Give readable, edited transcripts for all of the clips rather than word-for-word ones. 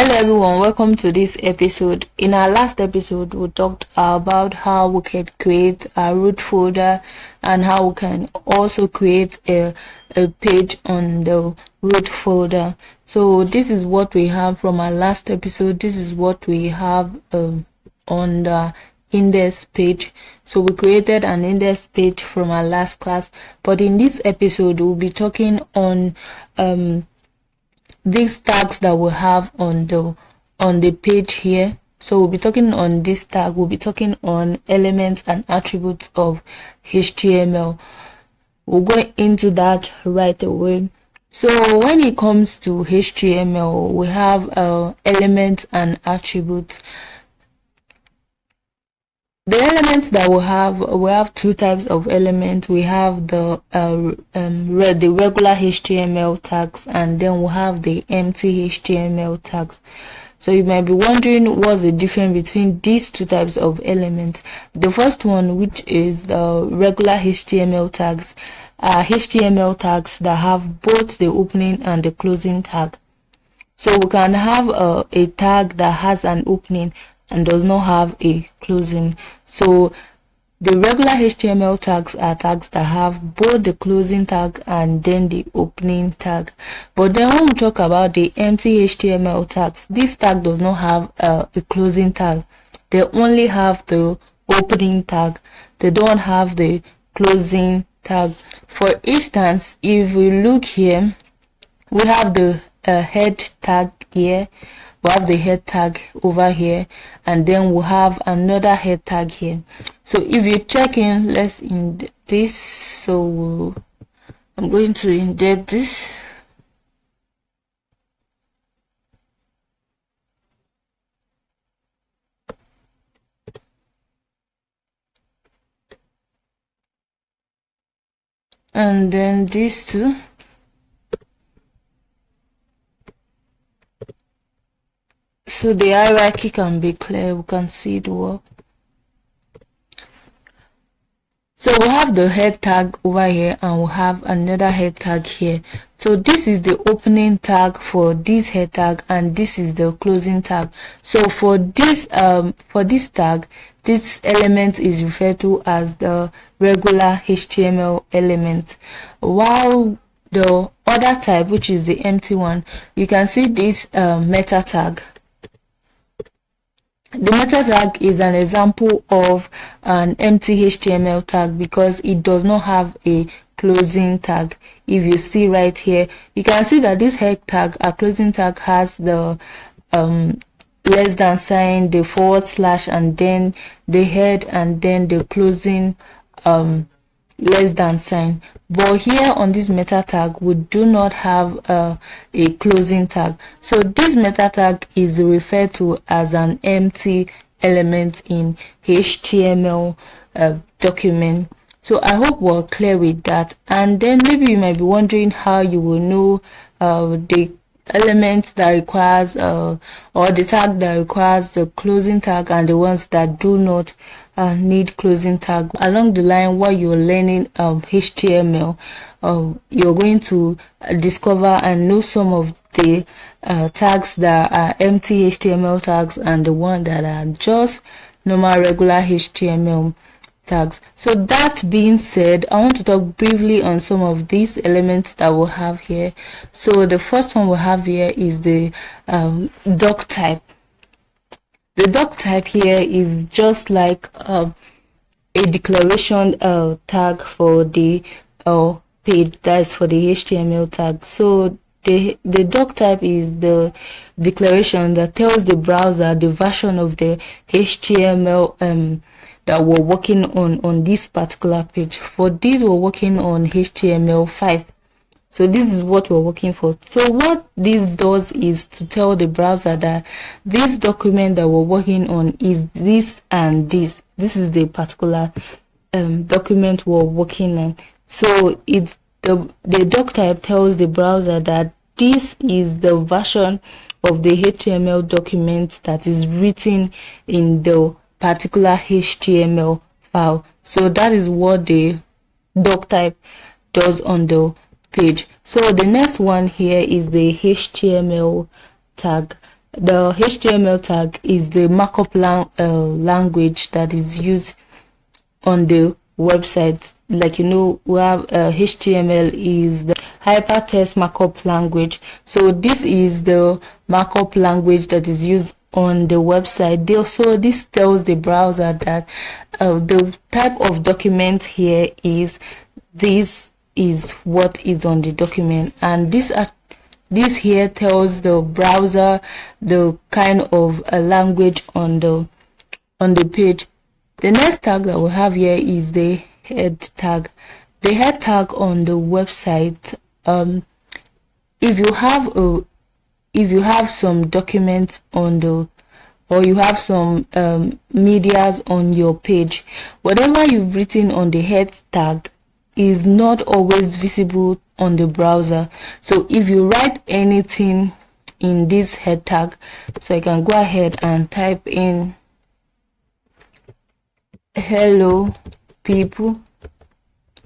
Hello everyone, welcome to this episode. In our last episode, we talked about how we can create a root folder and how we can also create a page on the root folder. So this is what we have from our last episode. This is what we have on the index page. So we created an index page from our last class, but in this episode we'll be talking on these tags that we have on the page here. So we'll be talking on this tag. We'll be talking on elements and attributes of HTML. We'll go into that right away. So when it comes to HTML, we have elements and attributes. The elements that we have two types of elements. We have the regular HTML tags, and then we have the empty HTML tags. So you might be wondering what's the difference between these two types of elements. The first one, which is the regular HTML tags, are HTML tags that have both the opening and the closing tag. So we can have a tag that has an opening and does not have a closing. So the regular HTML tags are tags that have both the closing tag and then the opening tag. But then when we talk about the empty HTML tags, this tag does not have a closing tag. They only have the opening tag. They don't have the closing tag. For instance, if we look here, we have the head tag here. We have the head tag over here, and then we have another head tag here. So if you check in, let's in this. So I'm going to indent this. And then these two. So the hierarchy can be clear. We can see it well. So we have the head tag over here, and we have another head tag here. So this is the opening tag for this head tag, and this is the closing tag. So for this tag, this element is referred to as the regular HTML element, while the other type, which is the empty one, you can see this meta tag. The meta tag is an example of an empty HTML tag because it does not have a closing tag. If you see right here, you can see that this head tag, a closing tag, has the less than sign, the forward slash, and then the head, and then the closing less than sign. But here on this meta tag, we do not have a closing tag. So this meta tag is referred to as an empty element in HTML document. So I hope we're clear with that. And then maybe you might be wondering how you will know the elements that requires or the tag that requires the closing tag and the ones that do not need closing tag. Along the line, while you're learning HTML, you're going to discover and know some of the tags that are empty HTML tags and the one that are just normal regular HTML tags. So that being said, I want to talk briefly on some of these elements that we'll have here. So the first one we have here is the doc type. The doc type here is just like a declaration tag for the page, that is for the HTML tag. So the doc type is the declaration that tells the browser the version of the HTML that we're working on this particular page. For this, we're working on HTML5. So this is what we're working for. So what this does is to tell the browser that this document that we're working on is this and this. This is the particular document we're working on. So it's the doc type tells the browser that this is the version of the HTML document that is written in the particular HTML file. So that is what the doc type does on the page. So the next one here is the HTML tag. the HTML tag is the markup language that is used on the website. Like, you know, we have HTML is the hypertext markup language. So this is the markup language that is used on the website. So this tells the browser that the type of document here is this is what is on the document, and this here tells the browser the kind of language on the page. The next tag that we have here is the head tag. The head tag on the website, if you have some documents on the, or you have some medias on your page, whatever you've written on the head tag is not always visible on the browser. So if you write anything in this head tag, so I can go ahead and type in hello people,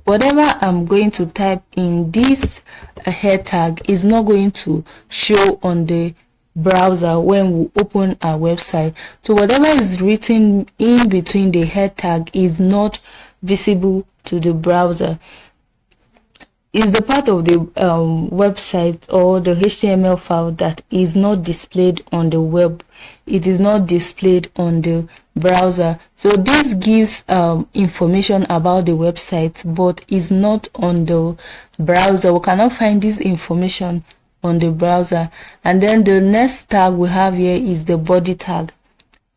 whatever I'm going to type in this head tag is not going to show on the browser when we open our website. So whatever is written in between the head tag is not visible to the browser. Is the part of the website or the HTML file that is not displayed on the web. It is not displayed on the browser. So this gives information about the website, but is not on the browser. We cannot find this information on the browser. And then the next tag we have here is the body tag.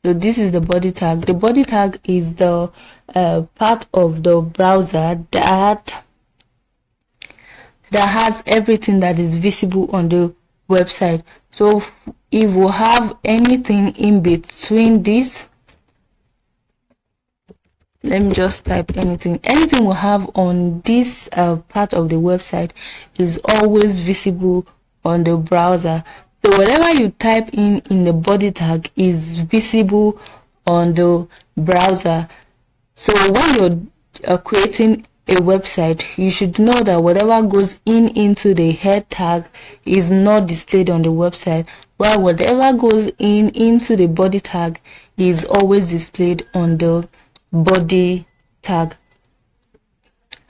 So this is the body tag. The body tag is the part of the browser that has everything that is visible on the website. So if we have anything in between this, let me just type anything we have on this part of the website is always visible on the browser. So whatever you type in the body tag is visible on the browser. So when you're creating a website, you should know that whatever goes into the head tag is not displayed on the website, while whatever goes into the body tag is always displayed on the body tag.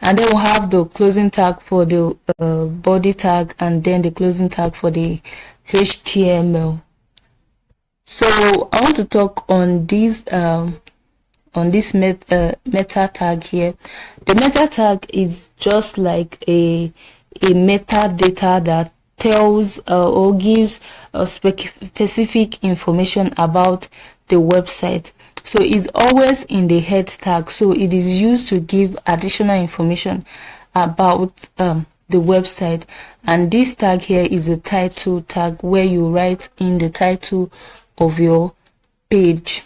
And then we'll have the closing tag for the body tag, and then the closing tag for the HTML. So I want to talk on this meta tag here. The meta tag is just like a metadata that tells or gives specific information about the website. So it's always in the head tag, so it is used to give additional information about the website. And this tag here is a title tag, where you write in the title of your page.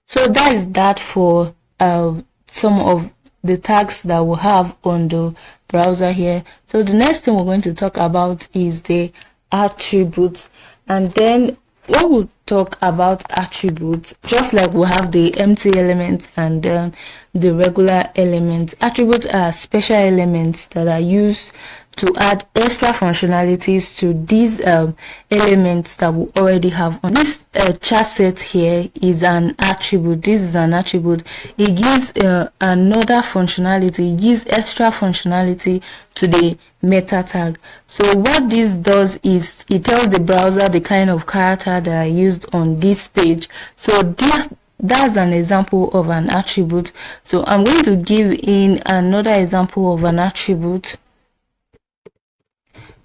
So that is that for some of the tags that we have on the browser here. So the next thing we're going to talk about is the attributes. And then when we talk about attributes, just like we have the empty elements and the regular elements, attributes are special elements that are used to add extra functionalities to these elements that we already have. On this chart set here is an attribute. This is an attribute. It gives another functionality. It gives extra functionality to the meta tag. So what this does is it tells the browser the kind of character that are used on this page. So that's an example of an attribute. So I'm going to give in another example of an attribute.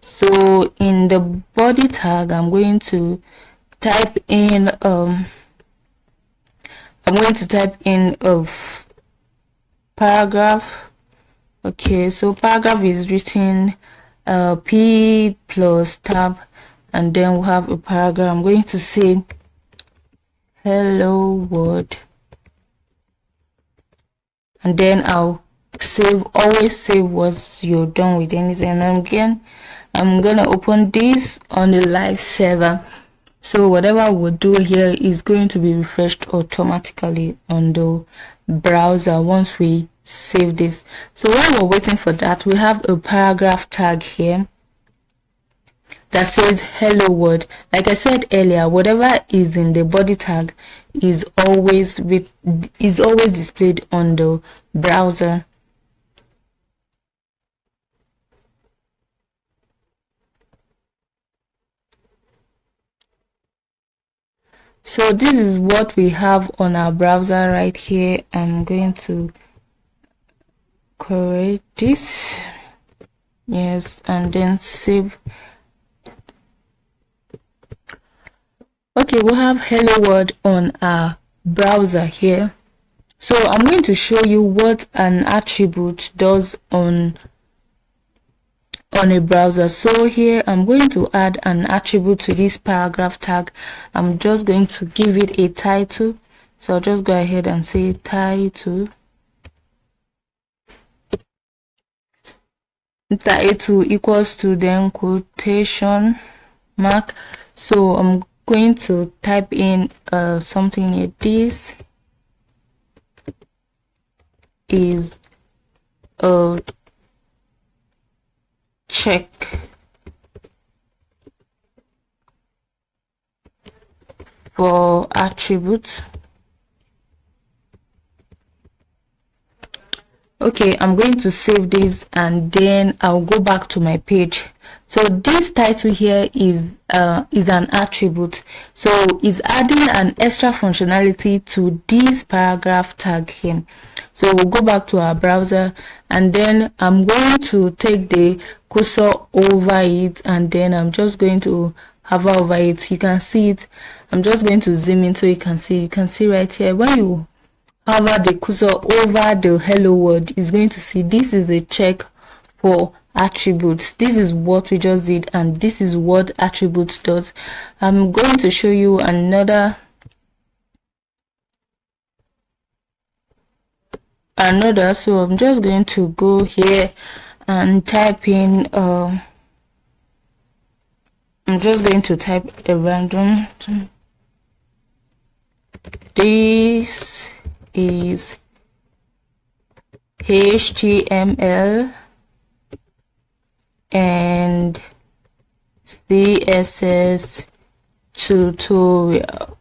So in the body tag, I'm going to type in a paragraph. Okay, so paragraph is written P plus tab, and then we'll have a paragraph. I'm going to say hello world, and then I'll always save once you're done with anything. And again, I'm gonna open this on the live server. So whatever we'll do here is going to be refreshed automatically on the browser once we save this. So while we're waiting for that, we have a paragraph tag here. that says hello world. Like I said earlier, whatever is in the body tag is always displayed on the browser. So this is what we have on our browser right here. I'm going to create this, yes, and then save. Okay, we have hello world on our browser here. So I'm going to show you what an attribute does on a browser. So here I'm going to add an attribute to this paragraph tag. I'm just going to give it a title. So I'll just go ahead and say title. Title equals to then quotation mark. So I'm going to type in something here. This is a check for attributes. Okay, I'm going to save this and then I'll go back to my page. So this title here is an attribute, so it's adding an extra functionality to this paragraph tag here. So we'll go back to our browser and then I'm going to take the cursor over it and then I'm just going to hover over it. You can see it. I'm just going to zoom in so you can see right here. When you hover the cursor over the hello world, is going to see this is a check for attributes. This is what we just did and this is what attributes does. I'm going to show you another, so I'm just going to go here and type in I'm just going to type a random. This is HTML and CSS tutorial.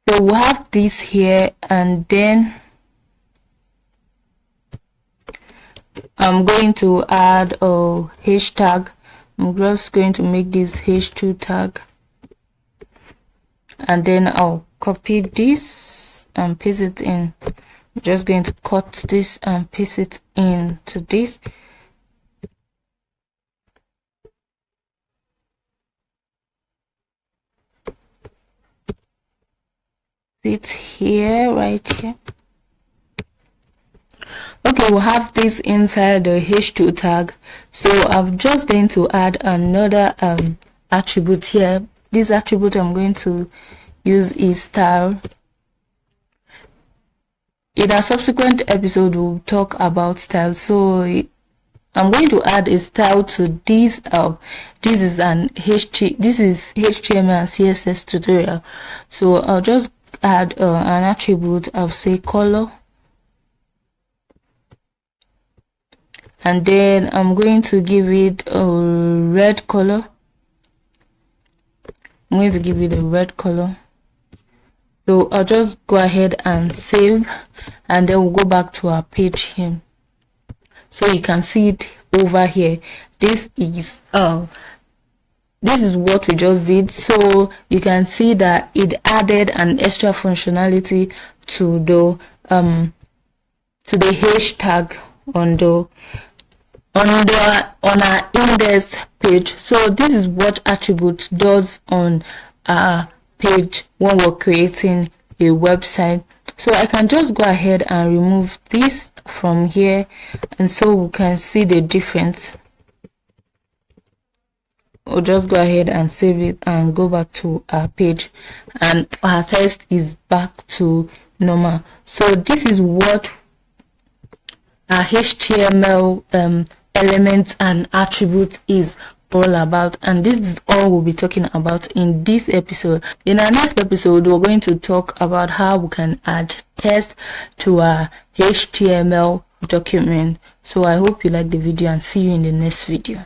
So we have this here and then I'm going to add a hashtag. I'm just going to make this h2 tag and then I'll copy this and paste it in. I'm just going to cut this and paste it into this. It's here, right here. Okay, we'll have this inside the h2 tag. So I'm just going to add another attribute here. This attribute I'm going to use is style. In a subsequent episode we'll talk about style, so I'm going to add a style to this. This is HTML and CSS tutorial, so I'll just add an attribute. I'll say color and then I'm going to give it a red color. I'm going to give it a red color. So I'll just go ahead and save and then we'll go back to our page here. So you can see it over here. This is what we just did. So you can see that it added an extra functionality to the hashtag on our index page. So this is what attribute does on our page when we're creating a website. So I can just go ahead and remove this from here and so we can see the difference. We'll just go ahead and save it and go back to our page and our text is back to normal. So this is what our HTML elements and attributes is all about, and this is all we'll be talking about in this episode. In our next episode we're going to talk about how we can add text to our HTML document. So I hope you like the video and see you in the next video.